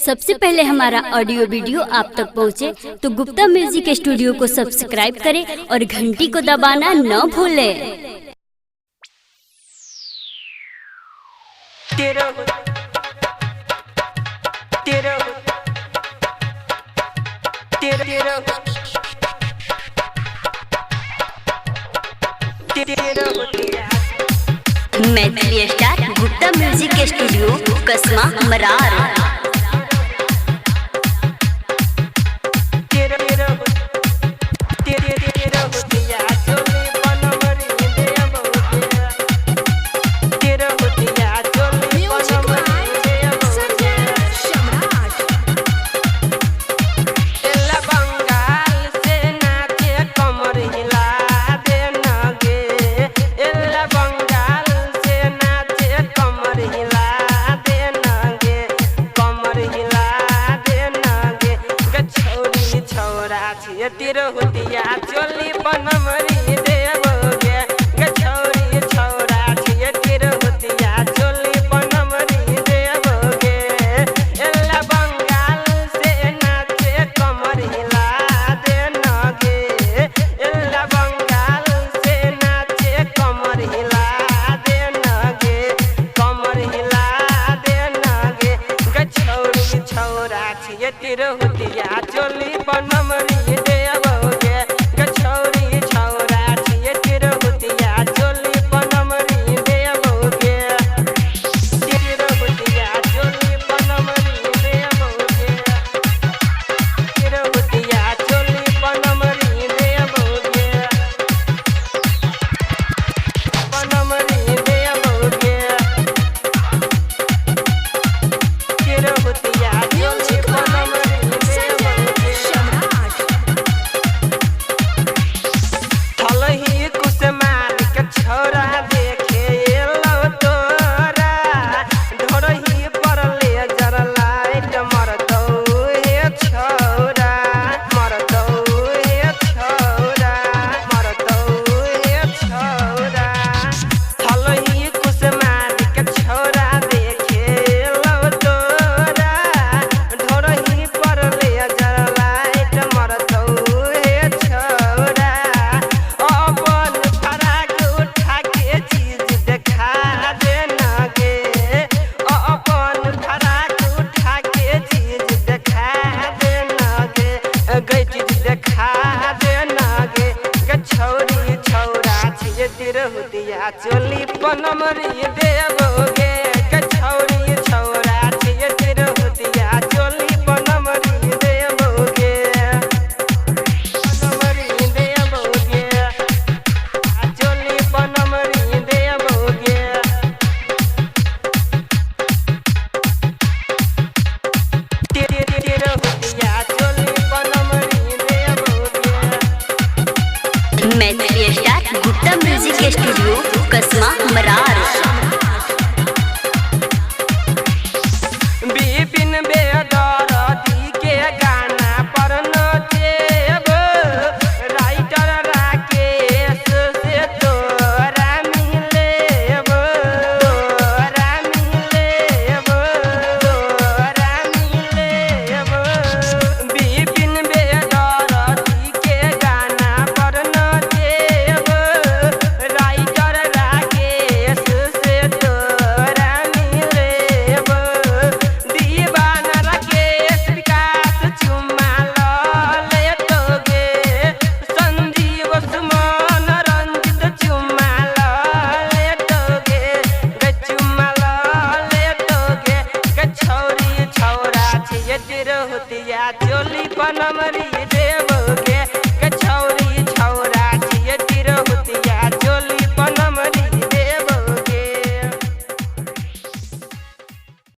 सबसे पहले हमारा ऑडियो वीडियो आप तक पहुंचे तो गुप्ता म्यूजिक स्टूडियो को सब्सक्राइब करें और घंटी को दबाना न भूलें। Maithili star Gupta music studio Kasma Marar. तिरहुतिया चोली बनमरी देवोगे गछौरी छौरा छिए तिरहुतिया चोली बनमरी देवोगे। एला बंगाल से नाचे कमर हिला देनगे। एला बंगाल से नाचे कमर हिला देनगे। कमर हिला देनगे गछौरी छौरा छिए तिरहुतिया चोली बनमरी तिरहुतिया चोली बनमरी देवोगे गछौरी छौरा छिए तिरहुतिया चोली बनमरी देवोगे। बनमरी देवोगे चोली बनमरी देवोगे। तिरहुतिया चोली बनमरी देवोगे। Maithili star Gupta music studio Kasma Marar. Bipin बेदर्दी के गाना पर नचेब। राइटर राकेश से तोरा मिलेब। तोरा मिलेब। तोरा मिलेब। बिपिन बेदर्दी के गाना पर नचेब। राइटर राकेश से तोरा मिलेब। दीवाना राकेश विकास चुम्मा लेतोगे। संजीव सुमन रंजित चुम्मा लेतोगे। चुम्मा लेतोगे गछौरी छौरा छिए तिरहुतिया चोली बनमरी